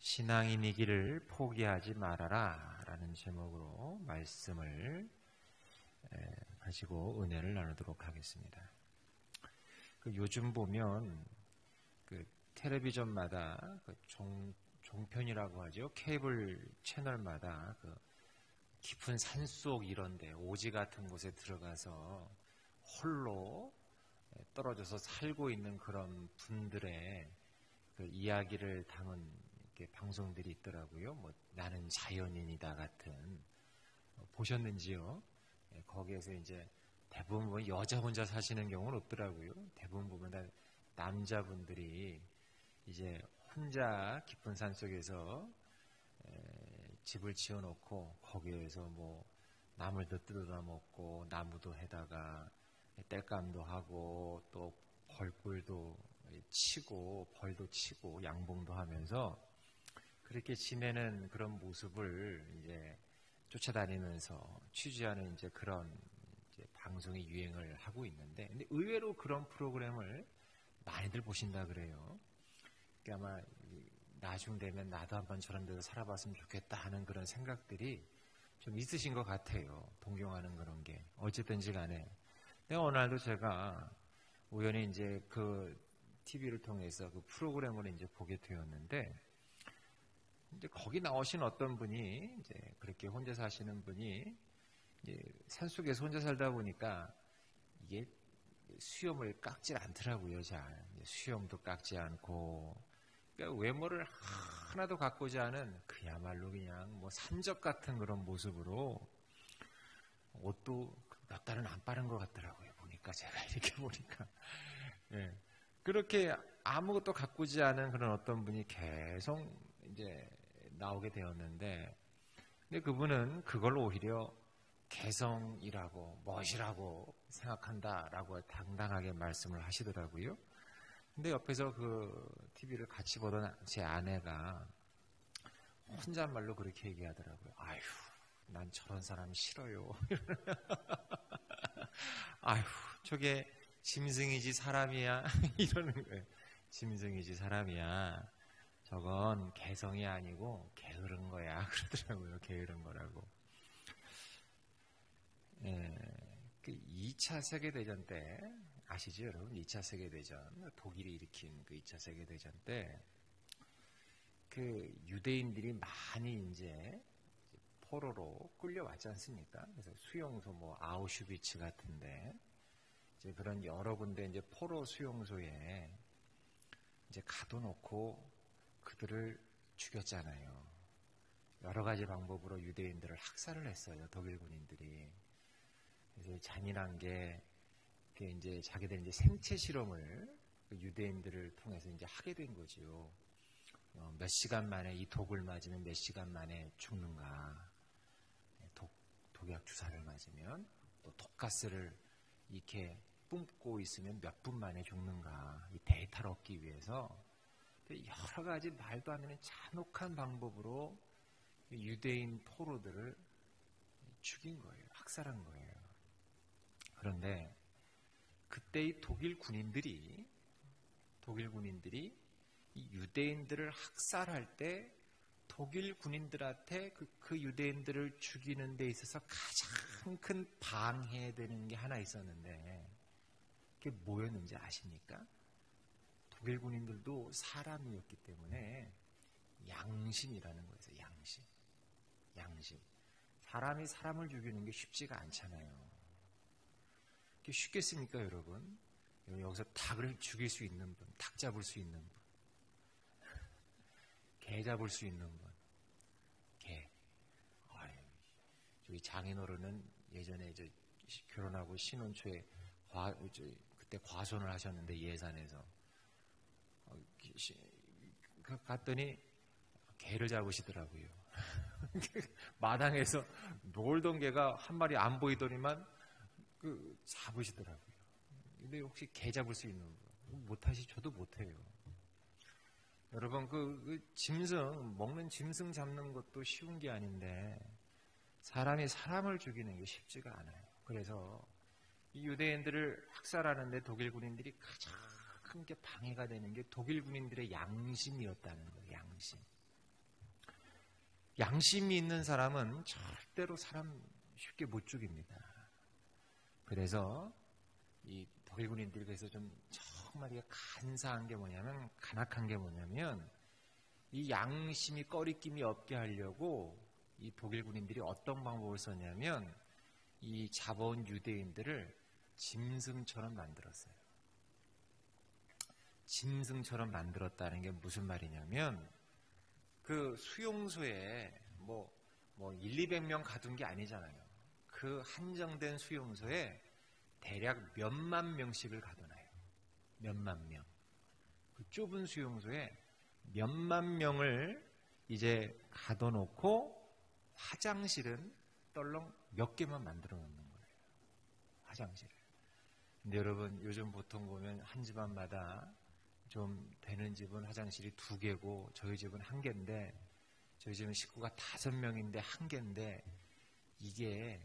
신앙인이기를 포기하지 말아라 라는 제목으로 말씀을 가지고 은혜를 나누도록 하겠습니다. 요즘 보면 텔레비전마다 종편이라고 하죠. 케이블 채널마다 깊은 산속 이런데 오지 같은 곳에 들어가서 홀로 떨어져서 살고 있는 그런 분들의 이야기를 담은 방송들이 있더라고요. 나는 자연인이다 같은. 보셨는지요? 거기에서 이제 대부분 여자 혼자 사시는 경우는 없더라고요. 대부분 보면 다 남자분들이 이제 혼자 깊은 산 속에서 집을 지어놓고 거기에서 나물도 뜯어다 먹고 나무도 해다가 땔감도 하고 또 벌꿀도 치고 벌도 치고 양봉도 하면서 그렇게 지내는 그런 모습을 이제 쫓아다니면서 취재하는 이제 그런 방송이 유행을 하고 있는데, 근데 의외로 그런 프로그램을 많이들 보신다 그래요. 그러니까 아마 나중 되면 나도 한번 저런 데서 살아봤으면 좋겠다 하는 그런 생각들이 좀 있으신 것 같아요. 동경하는 그런 게. 어쨌든지 간에. 근데 어느 날도 제가 우연히 이제 TV를 통해서 그 프로그램을 이제 보게 되었는데, 이제 거기 나오신 어떤 분이 이제 그렇게 혼자 사시는 분이 이제 산속에서 혼자 살다 보니까 이게 수염을 깎질 않더라고요. 잘 수염도 깎지 않고, 그러니까 외모를 하나도 가꾸지 않은 그야말로 그냥 산적 같은 그런 모습으로, 옷도 몇 달은 안 빠른 것 같더라고요. 보니까 제가 이렇게 보니까 그렇게 아무것도 가꾸지 않은 그런 어떤 분이 계속 이제 나오게 되었는데, 근데 그분은 그걸 오히려 개성이라고 멋이라고 생각한다라고 당당하게 말씀을 하시더라고요. 근데 옆에서 TV를 같이 보던 제 아내가 혼잣말로 그렇게 얘기하더라고요. 아휴, 난 저런 사람 싫어요. 아휴, 저게 짐승이지 사람이야. 이러는 거예요. 짐승이지 사람이야. 저건 개성이 아니고 게으른 거야. 그러더라고요. 게으른 거라고. 2차 세계대전 때 아시죠, 여러분? 2차 세계대전, 독일이 일으킨 2차 세계대전 때 유대인들이 많이 이제 포로로 끌려왔지 않습니까? 그래서 수용소 아우슈비츠 같은데 이제 그런 여러 군데 이제 포로 수용소에 이제 가둬놓고 그들을 죽였잖아요. 여러 가지 방법으로 유대인들을 학살을 했어요. 독일 군인들이. 그래서 잔인한 게 이제 자기들 이제 생체 실험을 유대인들을 통해서 이제 하게 된 거지요. 몇 시간 만에 이 독을 맞으면 몇 시간 만에 죽는가. 독약 주사를 맞으면 또 독가스를 이렇게 뿜고 있으면 몇 분 만에 죽는가. 이 데이터를 얻기 위해서 여러 가지 말도 안 되는 잔혹한 방법으로 유대인 포로들을 죽인 거예요. 학살한 거예요. 그런데 그때 이 독일 군인들이 이 유대인들을 학살할 때 독일 군인들한테 그 유대인들을 죽이는 데 있어서 가장 큰 방해되는 게 하나 있었는데, 그게 뭐였는지 아십니까? 독일 군인들도 사람이었기 때문에 양심이라는 거였어요. 양심. 사람이 사람을 죽이는 게 쉽지가 않잖아요. 그게 쉽겠습니까, 여러분? 여기서 닭을 죽일 수 있는 분, 닭 잡을 수 있는 분, 개 잡을 수 있는 분, 개. 저희 장인어른은 예전에 결혼하고 신혼 초에 그때 과손을 하셨는데 예산에서 갔더니 개를 잡으시더라고요. 마당에서 놀던 개가 한 마리 안 보이더니만 잡으시더라고요. 근데 혹시 개 잡을 수 있는 분 못하시? 저도 못해요. 여러분 먹는 짐승 잡는 것도 쉬운 게 아닌데 사람이 사람을 죽이는 게 쉽지가 않아요. 그래서 이 유대인들을 학살하는데 독일 군인들이 가장 큰 게 방해가 되는 게 독일 군인들의 양심이었다는 거예요. 양심. 양심이 있는 사람은 절대로 사람 쉽게 못 죽입니다. 그래서 이 독일 군인들이 그래서 좀 정말 간사한 게 뭐냐면, 간악한 게 뭐냐면, 이 양심이 꺼리낌이 없게 하려고 이 독일 군인들이 어떤 방법을 썼냐면, 이 잡아온 유대인들을 짐승처럼 만들었어요. 짐승처럼 만들었다는 게 무슨 말이냐면, 그 수용소에 뭐 1, 200명 가둔 게 아니잖아요. 그 한정된 수용소에 대략 몇만 명씩을 가둬놔요. 몇만 명. 그 좁은 수용소에 몇만 명을 이제 가둬놓고 화장실은 떨렁 몇 개만 만들어 놓는 거예요. 화장실을. 근데 여러분, 요즘 보통 보면 한 집안마다 좀 되는 집은 화장실이 2개고 저희 집은 1개인데, 저희 집은 식구가 5명인데 1개인데, 이게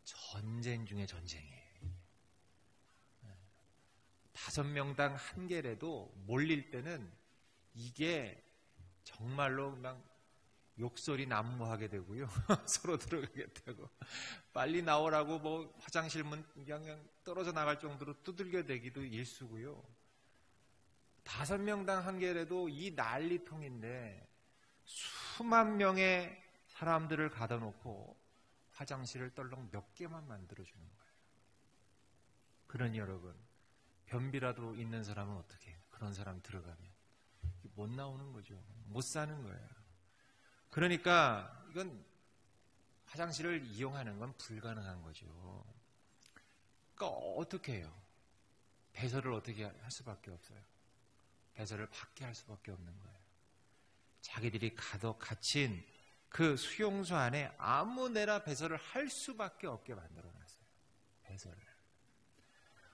전쟁 중에 전쟁이에요. 5명당 1개라도 몰릴 때는 이게 정말로 그냥 욕설이 난무하게 되고요. 서로 들어가게 되고, 빨리 나오라고 뭐 화장실 문 그냥 떨어져 나갈 정도로 두들겨 대기도 일쑤고요. 5명당 1개라도 이 난리통인데 수만 명의 사람들을 가둬놓고 화장실을 떨렁 몇 개만 만들어주는 거예요. 그러니 여러분, 변비라도 있는 사람은 어떻게 해요? 그런 사람 들어가면 못 나오는 거죠. 못 사는 거예요. 그러니까 이건 화장실을 이용하는 건 불가능한 거죠. 그러니까 어떻게 해요? 배설을 어떻게 할 수밖에 없어요. 배설을 받게 할 수밖에 없는 거예요. 자기들이 갇힌 그 수용소 안에 아무데나 배설을 할 수밖에 없게 만들어놨어요. 배설을.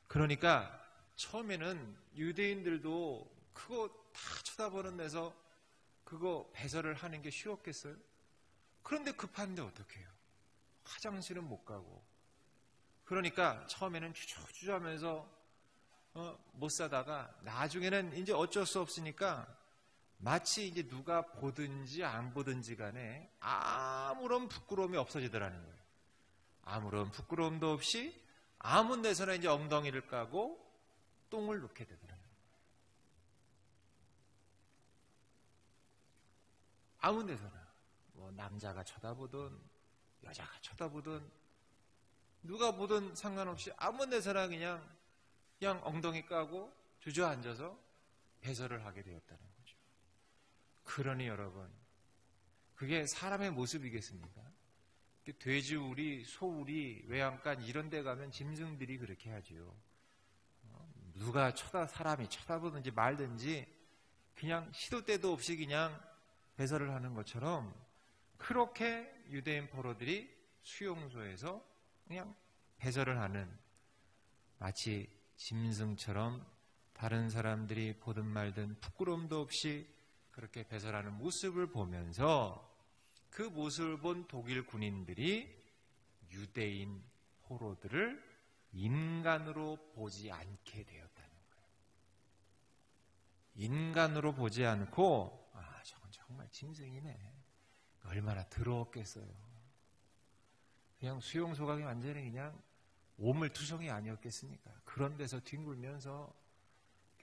그러니까 처음에는 유대인들도 그거 다 쳐다보는 데서 그거 배설을 하는 게 쉬웠겠어요? 그런데 급한데 어떻게 해요? 화장실은 못 가고. 그러니까 처음에는 주저주저하면서 못 사다가 나중에는 이제 어쩔 수 없으니까 마치 이제 누가 보든지 안 보든지 간에 아무런 부끄러움이 없어지더라는 거예요. 아무런 부끄러움도 없이 아무 데서나 이제 엉덩이를 까고 똥을 놓게 되더라는 거예요. 아무 데서나. 뭐 남자가 쳐다보든 여자가 쳐다보든 누가 보든 상관없이 아무 데서나 그냥 엉덩이 까고 주저앉아서 배설을 하게 되었다는 거죠. 그러니 여러분, 그게 사람의 모습이겠습니까? 돼지우리, 소우리, 외양간 이런 데 가면 짐승들이 그렇게 하지요. 누가 사람이 쳐다보든지 말든지 그냥 시도 때도 없이 그냥 배설을 하는 것처럼, 그렇게 유대인 포로들이 수용소에서 그냥 배설을 하는, 마치 짐승처럼 다른 사람들이 보든 말든 부끄러움도 없이 그렇게 배설하는 모습을 보면서, 그 모습을 본 독일 군인들이 유대인 포로들을 인간으로 보지 않게 되었다는 거예요. 인간으로 보지 않고, 저건 정말 짐승이네. 얼마나 더러웠겠어요. 그냥 수용소가 완전히 그냥 오물투성이 아니었겠습니까? 그런 데서 뒹굴면서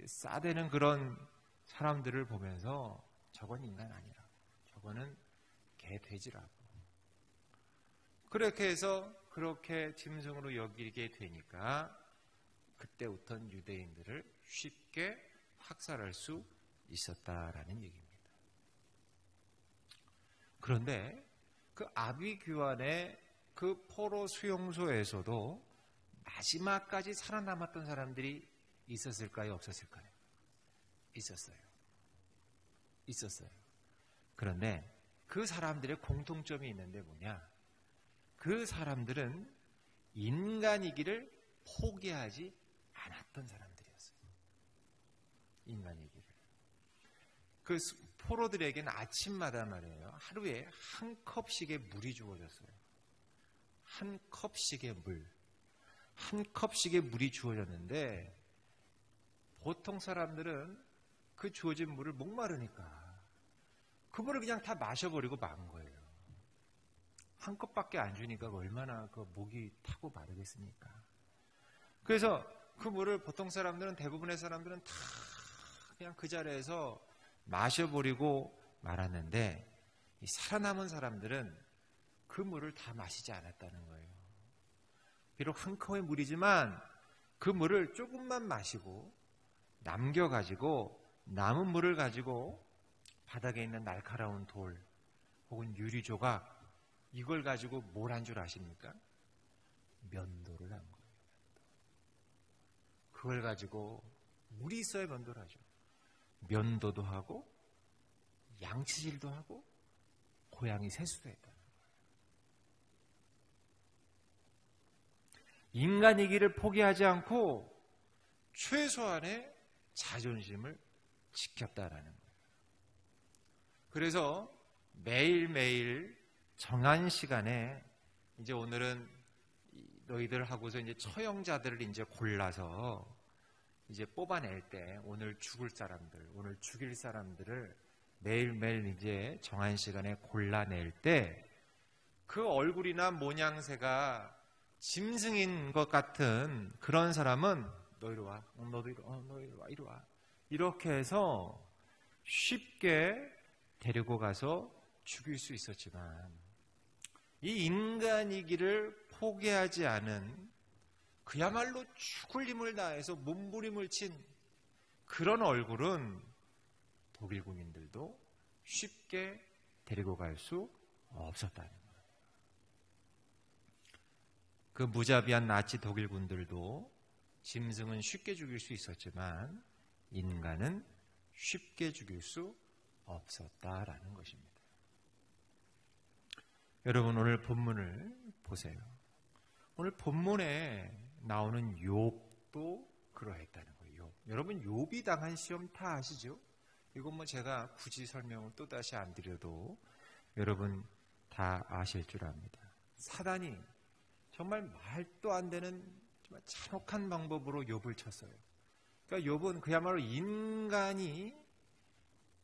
싸대는 그런 사람들을 보면서 저건 인간 아니라고, 저거는 개 돼지라고. 그렇게 해서 그렇게 짐승으로 여기게 되니까 그때부터는 유대인들을 쉽게 학살할 수 있었다라는 얘기입니다. 그런데 그 아비규환의 그 포로 수용소에서도 마지막까지 살아남았던 사람들이 있었을까요? 없었을까요? 있었어요. 그런데 그 사람들의 공통점이 있는데 뭐냐? 그 사람들은 인간이기를 포기하지 않았던 사람들이었어요. 인간이기를. 그 포로들에게는 아침마다 말이에요, 하루에 한 컵씩의 물이 주어졌어요. 한 컵씩의 물. 한 컵씩의 물이 주어졌는데, 보통 사람들은 그 주어진 물을 목마르니까 그 물을 그냥 다 마셔버리고 만 거예요. 한 컵밖에 안 주니까 얼마나 그 목이 타고 마르겠습니까? 그래서 그 물을 보통 사람들은, 대부분의 사람들은 다 그냥 그 자리에서 마셔버리고 말았는데, 이 살아남은 사람들은 그 물을 다 마시지 않았다는 거예요. 비록 한 컵의 물이지만 그 물을 조금만 마시고 남겨가지고 남은 물을 가지고 바닥에 있는 날카로운 돌 혹은 유리 조각, 이걸 가지고 뭘 한 줄 아십니까? 면도를 한 거예요. 그걸 가지고 물이 있어야 면도를 하죠. 면도도 하고 양치질도 하고 고양이 세수도 했다는 거예요. 인간이기를 포기하지 않고 최소한의 자존심을 지켰다라는 거예요. 그래서 매일매일 정한 시간에, 이제 오늘은 너희들 하고서 이제 처형자들을 이제 골라서 이제 뽑아낼 때, 오늘 죽을 사람들, 오늘 죽일 사람들을 매일매일 이제 정한 시간에 골라낼 때, 그 얼굴이나 모양새가 짐승인 것 같은 그런 사람은 너 이리 와, 너도 이리 와, 너 이리 와, 이리 와, 이렇게 해서 쉽게 데리고 가서 죽일 수 있었지만, 이 인간이기를 포기하지 않은, 그야말로 죽을 힘을 다해서 몸부림을 친 그런 얼굴은 독일 군인들도 쉽게 데리고 갈 수 없었다는 거예요. 그 무자비한 나치 독일 군들도 짐승은 쉽게 죽일 수 있었지만 인간은 쉽게 죽일 수 없었다라는 것입니다. 여러분, 오늘 본문을 보세요. 오늘 본문에 나오는 욥도 그러했다는 거예요. 욥. 여러분, 욥이 당한 시험 다 아시죠? 이건 뭐 제가 굳이 설명을 또다시 안 드려도 여러분 다 아실 줄 압니다. 사단이 정말 말도 안 되는 정말 잔혹한 방법으로 욥을 쳤어요. 그러니까 욥은 그야말로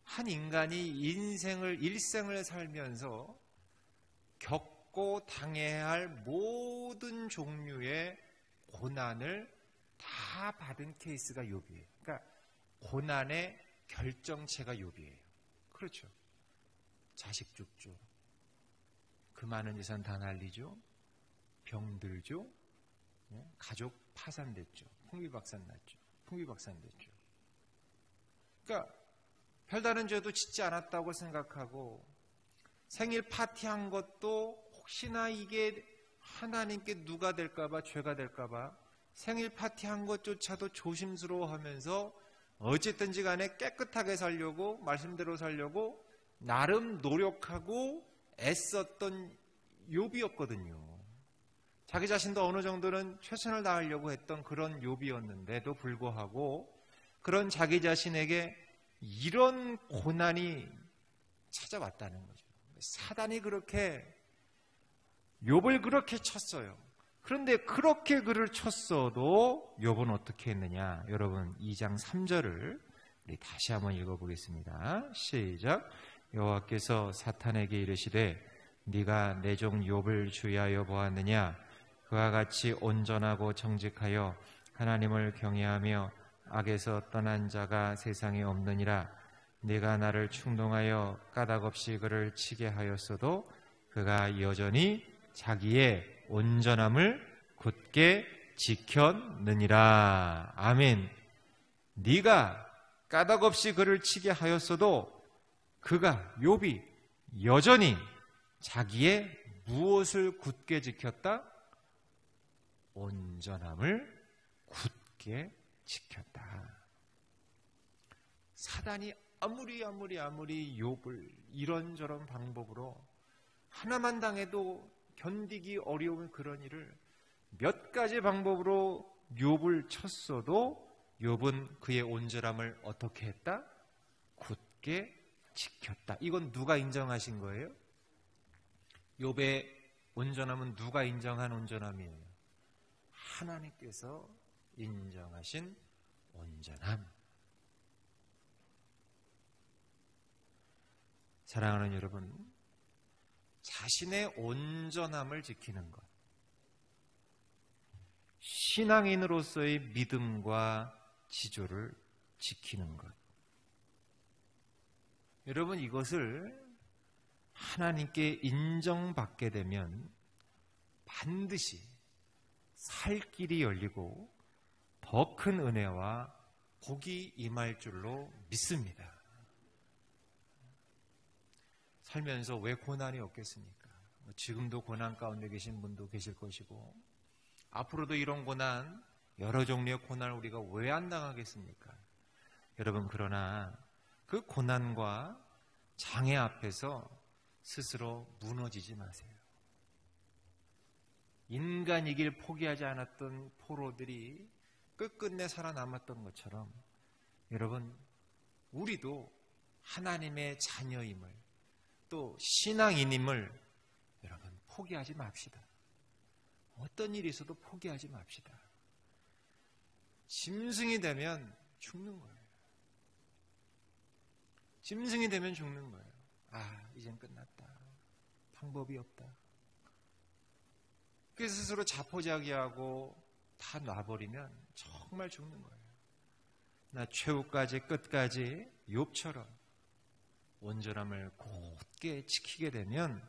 한 인간이 일생을 살면서 겪고 당해야 할 모든 종류의 고난을 다 받은 케이스가 욥이에요. 그러니까 고난의 결정체가 욥이에요. 그렇죠. 자식 죽죠. 그 많은 재산 다 날리죠. 병들죠. 가족 파산됐죠. 풍비박산됐죠. 그러니까 별다른 죄도 짓지 않았다고 생각하고, 생일 파티한 것도 혹시나 이게 하나님께 누가 될까봐, 죄가 될까봐 생일 파티한 것조차도 조심스러워하면서 어쨌든지 간에 깨끗하게 살려고, 말씀대로 살려고 나름 노력하고 애썼던 욥이었거든요. 자기 자신도 어느 정도는 최선을 다하려고 했던 그런 욥이었는데도 불구하고 그런 자기 자신에게 이런 고난이 찾아왔다는 거죠. 사단이 그렇게 욥을 그렇게 쳤어요. 그런데 그렇게 그를 쳤어도 욥은 어떻게 했느냐? 여러분 2장 3절을 우리 다시 한번 읽어보겠습니다. 시작. 여호와께서 사탄에게 이르시되 네가 내 종 욥을 주의하여 보았느냐? 그와 같이 온전하고 정직하여 하나님을 경외하며 악에서 떠난 자가 세상에 없느니라. 네가 나를 충동하여 까닭없이 그를 치게 하였어도 그가 여전히 자기의 온전함을 굳게 지켰느니라. 아멘. 네가 까닭없이 그를 치게 하였어도 그가, 욥이 여전히 자기의 무엇을 굳게 지켰다? 온전함을 굳게 지켰다. 사단이 아무리 욥을 이런저런 방법으로 하나만 당해도 견디기 어려운 그런 일을 몇 가지 방법으로 욥을 쳤어도 욥은 그의 온전함을 어떻게 했다? 굳게 지켰다. 이건 누가 인정하신 거예요? 욥의 온전함은 누가 인정한 온전함이에요? 하나님께서 인정하신 온전함. 사랑하는 여러분, 자신의 온전함을 지키는 것, 신앙인으로서의 믿음과 지조를 지키는 것. 여러분, 이것을 하나님께 인정받게 되면 반드시 살 길이 열리고 더 큰 은혜와 복이 임할 줄로 믿습니다. 살면서 왜 고난이 없겠습니까? 지금도 고난 가운데 계신 분도 계실 것이고, 앞으로도 이런 고난, 여러 종류의 고난을 우리가 왜 안 당하겠습니까? 여러분, 그러나 그 고난과 장애 앞에서 스스로 무너지지 마세요. 인간이길 포기하지 않았던 포로들이 끝끝내 살아남았던 것처럼 여러분, 우리도 하나님의 자녀임을, 또 신앙인임을 여러분 포기하지 맙시다. 어떤 일이 있어도 포기하지 맙시다. 짐승이 되면 죽는 거예요. 짐승이 되면 죽는 거예요. 아, 이젠 끝났다. 방법이 없다. 그래서 스스로 자포자기하고 다 놔버리면 정말 죽는 거예요. 나 최후까지 끝까지 욥처럼 온전함을 곧게 지키게 되면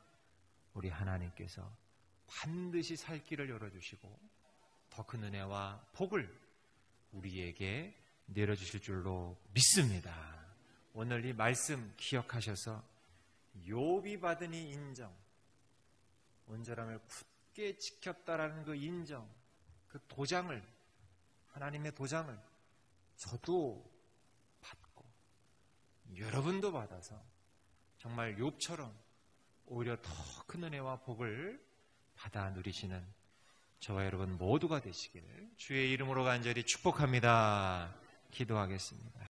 우리 하나님께서 반드시 살 길을 열어주시고 더 큰 은혜와 복을 우리에게 내려주실 줄로 믿습니다. 오늘 이 말씀 기억하셔서 욥이 받은 이 인정, 온전함을 굳게 지켰다라는 그 인정, 그 도장을, 하나님의 도장을 저도 받고 여러분도 받아서 정말 욥처럼 오히려 더 큰 은혜와 복을 받아 누리시는 저와 여러분 모두가 되시기를 주의 이름으로 간절히 축복합니다. 기도하겠습니다.